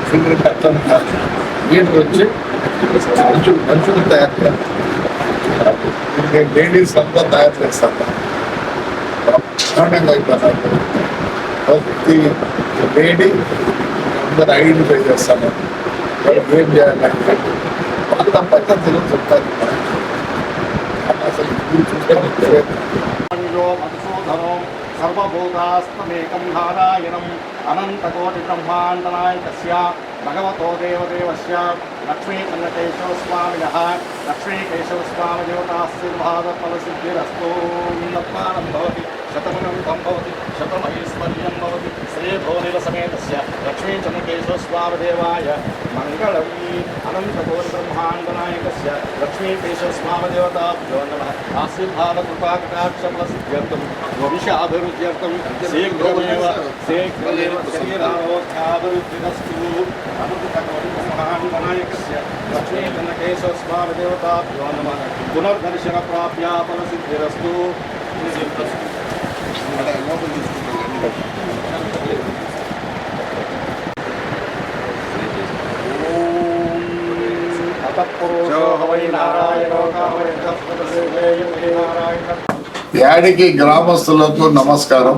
Filter అట్లా leader వచ్చి మనుషులు తయారు చేయాలి. లేడీస్ అంతా తయారు చేస్తాను బ్రహ్మాండంగా అయిపోతాను. ప్రతి లేడీ అందరు ఐడెంటిఫై చేస్తాను. ఏం చేయాలంటే వాళ్ళ పద్ధతులు చెప్తారు. అసలు చూస్తే సర్వభూతాస్తమేకం నారాయణం అనంతకోటి బ్రహ్మాండనాయకస్య భగవతో దేవదేవస్య లక్ష్మీకన్నకేశవస్వామినః లక్ష్మీకేశవస్వామిదేవతాశీర్వాదఫలసిద్ధిరస్తు. నిర్మాణం భవతి శతమనంతం భవతి శతమైశ్వర్యం భవతి శ్రీభోనిలసమేతస్య లక్ష్మీచంద్రకేశవస్వామిదేవాయ మంగళం. అనంతకోటి బ్రహ్మాండనాయకస్య లక్ష్మీకేశవస్వామిదేవతాభ్యో నమః. ఆశీర్వాదకృపాకటాక్షఫలసిద్ధ్యర్థం భవిష్యాభివృద్ధ్యర్థం శీఘ్రమేవ శరీరారోగ్యాభివృద్ధిరస్తు. అనంతకోటి బ్రహ్మాండనాయకస్య లక్ష్మీచంద్రకేశవస్వామిదేవతాభ్యో నమః. పునర్దర్శన ప్రాప్యా ఫలసిద్ధిరస్తు. యాడికి గ్రామస్తులకు నమస్కారం.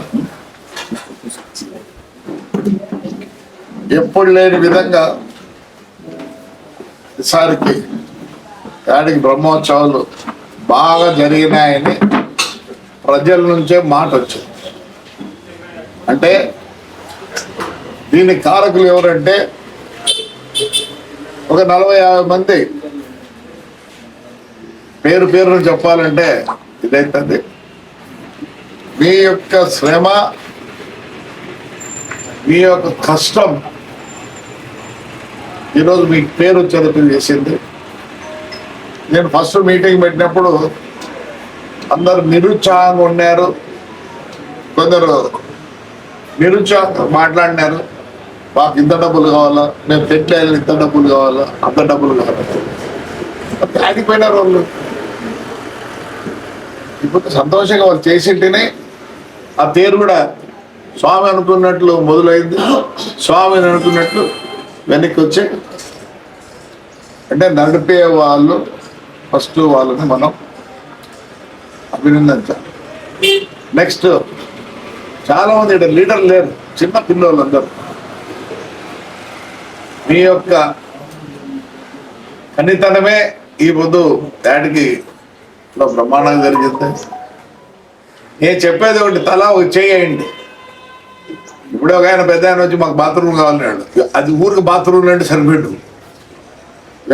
ఎప్పుడు లేని విధంగా ఈసారికి యాడికి బ్రహ్మోత్సవాలు బాగా జరిగినాయని ప్రజల నుంచే మాట వచ్చింది. అంటే దీనికి కారకులు ఎవరంటే ఒక 40-50 మంది పేరు చెప్పాలంటే ఇదైతుంది. మీ యొక్క శ్రమ, మీ యొక్క కష్టం ఈరోజు మీకు పేరు వచ్చేటట్టు చేసింది. నేను ఫస్ట్ మీటింగ్ పెట్టినప్పుడు అందరు నిరుత్సాహంగా ఉన్నారు. కొందరు నిరుత్సాహంగా మాట్లాడినారు. మాకు ఇంత డబ్బులు కావాలా, మేము పెట్టలేదు ఇంత డబ్బులు కావాలా, అంత డబ్బులు కావాలా. ఆగిపోయినారు వాళ్ళు. ఇప్పుడు సంతోషంగా వాళ్ళు చేసింటేనే ఆ పేరు కూడా స్వామి అనుకున్నట్లు మొదలైంది, స్వామిని అనుకున్నట్లు వెనక్కి వచ్చి అంటే నడిపే వాళ్ళు ఫస్ట్ వాళ్ళని మనం అభినందించాలి. నెక్స్ట్ చాలా మంది ఇక్కడ లీడర్ లేరు, చిన్న పిల్లలు అందరూ. మీ యొక్క కనితనమే ఈ పొద్దు దాడికి బ్రహ్మాండంగా జరిగింది. నేను చెప్పేది ఒకటి, తలా చేయండి. ఇప్పుడే ఒక ఆయన పెద్ద ఆయన వచ్చి మాకు బాత్రూమ్ కావాలన్నాడు. అది ఊరికి బాత్రూమ్ అంటే సరిపెట్టు.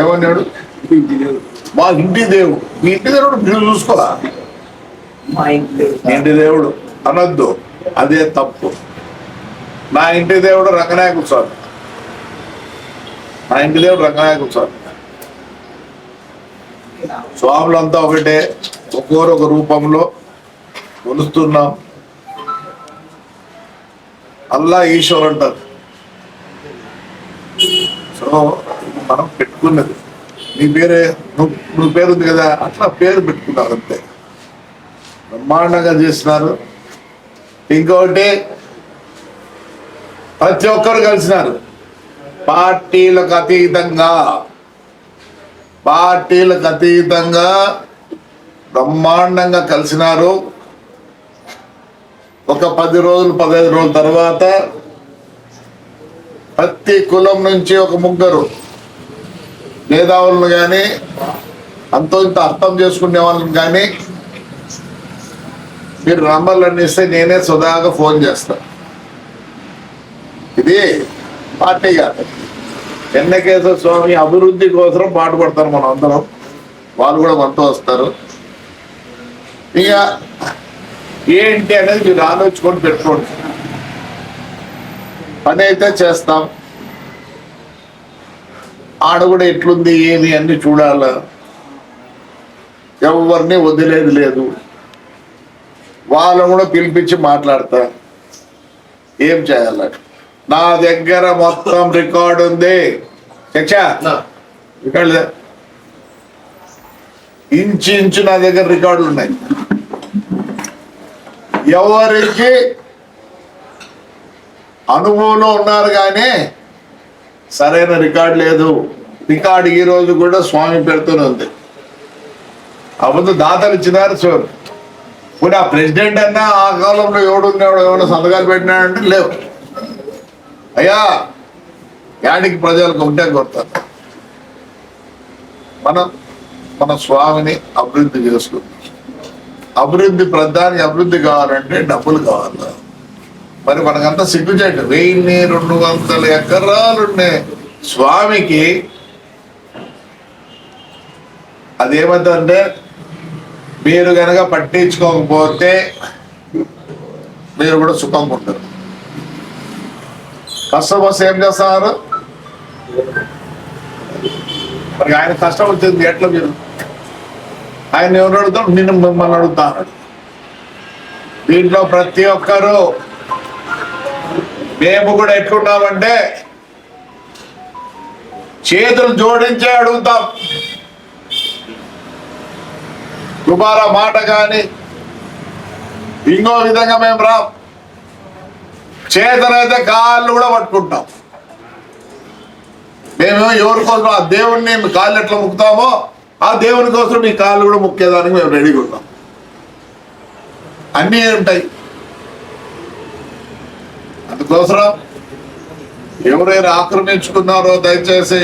ఏమన్నాడు? మా ఇంటి దేవుడు. మీ ఇంటి దేవుడు మీరు చూసుకోరా. ఇంటి దేవుడు అనొద్దు, అదే తప్పు. నా ఇంటి దేవుడు రంగనాయక స్వామి. నా ఇంటి దేవుడు రంగనాయక స్వామి. స్వాములంతా ఒకటే, ఒక్కొక్క రూపంలో కొలుస్తున్నాం. అల్లా ఈశ్వర్ అంటారు. సో మనం పెట్టుకున్నది నీ పేరే, నువ్వు పేరు ఉంది కదా, అట్లా పేరు పెట్టుకున్నారు అంతే. బ్రహ్మాండంగా చేస్తున్నారు. ఇంకొకటి, ప్రతి ఒక్కరు కలిసినారు. పార్టీలకు అతీతంగా బ్రహ్మాండంగా కలిసినారు. ఒక 10 రోజులు 15 రోజుల తర్వాత ప్రతి కులం నుంచి ఒక 3 మేధావులను కానీ అంతో ఇంత అర్థం చేసుకునే వాళ్ళని కానీ మీరు నంబర్లన్నీ ఇస్తే నేనే సుధాగా ఫోన్ చేస్తా. ఇది పార్టీ కాదు. చెన్నకేశ్వర స్వామి అభివృద్ధి కోసం పాటుపడతారు మనం అందరం. వాళ్ళు కూడా మనతో వస్తారు. ఇక ఏంటి అనేది మీరు ఆలోచించుకొని పెట్టుకోండి. పని అయితే చేస్తాం. ఆడ కూడా ఎట్లుంది ఏమి అన్ని చూడాల. ఎవరిని వదిలేదు లేదు. వాళ్ళని కూడా పిలిపించి మాట్లాడతా. ఏం చేయాలి? నా దగ్గర మొత్తం రికార్డు ఉంది. రికార్డు ఇంచు నా దగ్గర రికార్డులు ఉన్నాయి. ఎవరికి అనుభవంలో ఉన్నారు కానీ సరైన రికార్డు లేదు. రికార్డు ఈ రోజు కూడా స్వామి పెడుతూనే ఉంది. అబద్ధ దాతలు ఇచ్చినారు చూడు. ఇప్పుడు ఆ ప్రెసిడెంట్ అన్నా ఆ కాలంలో ఎవడున్నాడు, ఎవడో సంతకాలు పెట్టినాడంటే లేవు. అయ్యా యాడికి ప్రజలకు ఒకటే కొడతారు. మన స్వామిని అభివృద్ధి చేసుకుంటాం. అభివృద్ధి ప్రధాని అభివృద్ధి కావాలంటే డబ్బులు కావాలి. మరి మనకంతా సిగ్గుచేట 1200 ఎకరాలుండే స్వామికి అదేమంటే మీరు కనుక పట్టించుకోకపోతే మీరు కూడా సుఖంగా ఉంటారు. కష్టం వస్తే ఏం చేస్తారు? మరి ఆయన కష్టం వచ్చింది ఎట్లా? మీరు ఆయన ఎవరు అడుగుతాం? నిన్ను మిమ్మల్ని అడుగుతా అన్నాడు. దీంట్లో ప్రతి ఒక్కరూ మేము కూడా ఎట్లున్నామంటే చేతులు జోడించే అడుగుతాం. దుబారా మాట కానీ ఇంకో విధంగా మేము రా. చేతనైతే కాళ్ళు కూడా పట్టుకుంటాం. మేమేమో ఎవరి కోసం ఆ దేవుణ్ణి కాళ్ళు ఎట్లా ముక్కుతామో ఆ దేవుని కోసం మీ కాళ్ళు కూడా ముక్కేదానికి మేము రెడీగా ఉంటాం. అన్నీ ఉంటాయి. అందుకోసం ఎవరైనా ఆక్రమించుకున్నారో దయచేసి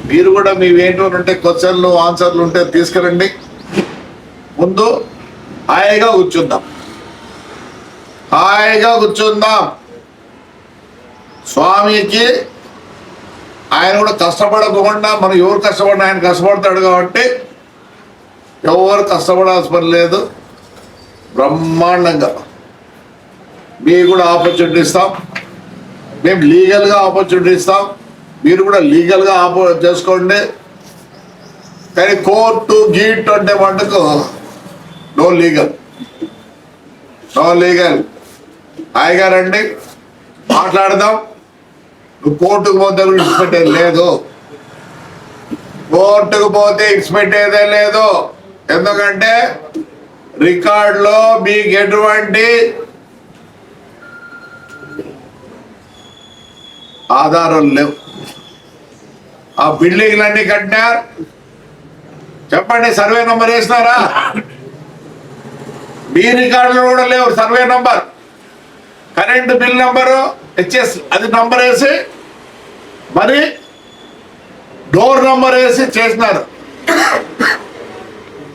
మీరు కూడా మీవేంటో ఉంటే క్వశ్చన్లు ఆన్సర్లు ఉంటే తీసుకురండి. ముందు హాయిగా కూర్చుందాం. స్వామికి ఆయన కూడా కష్టపడకుండా మనం ఎవరు కష్టపడినా ఆయన కష్టపడతాడు కాబట్టి ఎవరు కష్టపడాల్సిన పని లేదు. బ్రహ్మాండంగా మీకు కూడా ఆపర్చునిటీ ఇస్తాం. మేము లీగల్గా ఆపర్చునిటీ ఇస్తాం. మీరు కూడా లీగల్గా చేసుకోండి. కానీ కోర్టు గీట్ అంటే మటుకు నో లీగల్. హాయిగా రండి, మాట్లాడదాం. నువ్వు కోర్టుకు పోతే ఇడిచిపెట్టేది లేదు. కోర్టుకు పోతే ఇడిచిపెట్టేదే లేదు. ఎందుకంటే రికార్డులో మీకు ఎటువంటి ఆధారం లేవు. ఆ బిల్డింగ్లన్నీ కట్టినారు. చెప్పండి, సర్వే నంబర్ వేసినారా? మీ రికార్డులో కూడా లేవు survey number. Current bill number HS అది నంబర్ వేసి మరి డోర్ నంబర్ వేసి చేసినారు.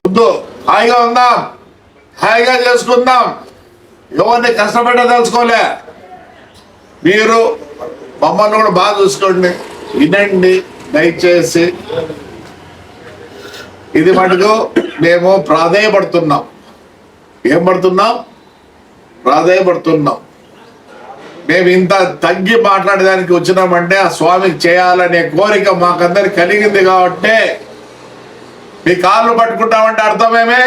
వద్దు, హాయిగా ఉందాం, హాయిగా చేసుకుందాం. ఎవరిని కష్టపెట్టదలుచుకోలే. మీరు మమ్మల్ని కూడా బాగా చూసుకోండి, వినండి దయచేసి. ఇది మటుకు మేము ప్రాధేయపడుతున్నాం. ఏం పడుతున్నాం? ప్రాధేయపడుతున్నాం. మేము ఇంత తగ్గి మాట్లాడేదానికి వచ్చినామంటే ఆ స్వామికి చేయాలనే కోరిక మాకందరికి కలిగింది కాబట్టి మీ కాళ్ళు పట్టుకుంటామంటే అర్థమేమే.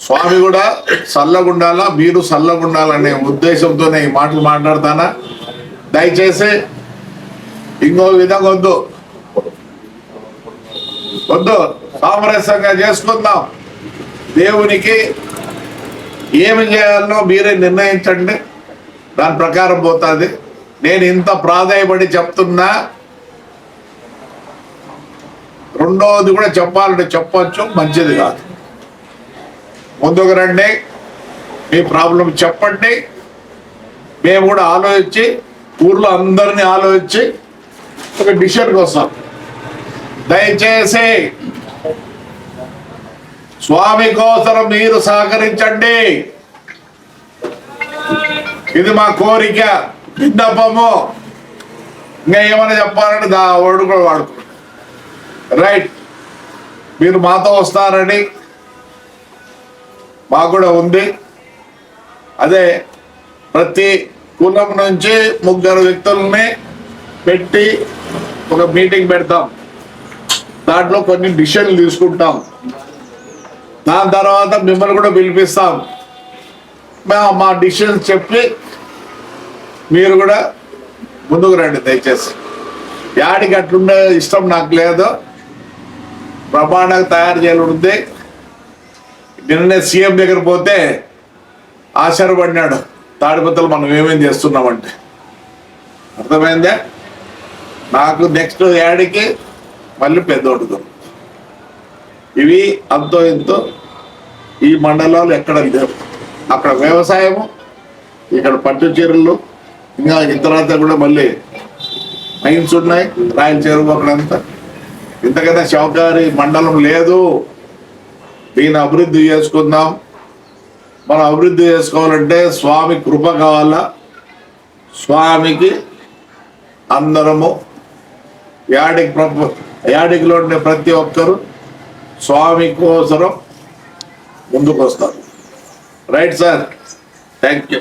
స్వామి కూడా చల్లగుండాలా, మీరు చల్లగుండాలనే ఉద్దేశంతోనే ఈ మాటలు మాట్లాడతానా. దయచేసి ఇంకో విధంగా వద్దు, సామరస్యంగా చేసుకుందాం. దేవునికి ఏమి చేయాలనో మీరే నిర్ణయించండి, దాని ప్రకారం పోతుంది. నేను ఇంత ప్రాధాయపడి చెప్తున్నా. రెండవది కూడా చెప్పాలంటే చెప్పచ్చు, మంచిది కాదు. ముందుకు రండి, మీ ప్రాబ్లం చెప్పండి. మేము కూడా ఆలోచించి ఊర్లో అందరినీ ఆలోచించి ఒక డిసిషన్కి వస్తాం. దయచేసి స్వామి కోసం మీరు సహకరించండి. ఇది మా కోరిక, విన్నపము. ఇంకా ఏమైనా చెప్పాలంటే వర్డ్ కూడా వాడుకో. రైట్, మీరు మాతో వస్తారని మాకు కూడా ఉంది. అదే ప్రతి కులం నుంచి 3 వ్యక్తుల్ని పెట్టి ఒక మీటింగ్ పెడతాం. దాంట్లో కొన్ని డిసిషన్లు తీసుకుంటాం. దాని తర్వాత మిమ్మల్ని కూడా పిలిపిస్తాం. మా డిసిషన్స్ చెప్పి మీరు కూడా ముందుకు రండి దయచేసి. యాడికి అట్లుండే ఇష్టం నాకు లేదు. ప్రమాణంగా తయారు చేయాలి. నిన్నే సీఎం దగ్గర పోతే ఆశ్చర్యపడినాడు. తాడిపత్రులు మనం ఏమేం చేస్తున్నామంటే అర్థమైందా? నాకు నెక్స్ట్ ఏడికి మళ్ళీ పెద్దోడుతుంది. ఇవి అంతో ఇంతో ఈ మండలాలు ఎక్కడ లేవు. అక్కడ వ్యవసాయము, ఇక్కడ పట్టు చీరలు, ఇంకా ఇతరంతా కూడా మళ్ళీ మైన్స్ ఉన్నాయి. రాయల చెరువు అక్కడంతా. ఇంతకన్నా షావుకారి మండలం లేదు. దీన్ని అభివృద్ధి చేసుకుందాం. మనం అభివృద్ధి చేసుకోవాలంటే స్వామి కృప కావాలా. స్వామికి అందరము యాడికిలో ఉండే ప్రతి ఒక్కరు స్వామి కోసరం ముందుకు వస్తారు. Right sir, thank you.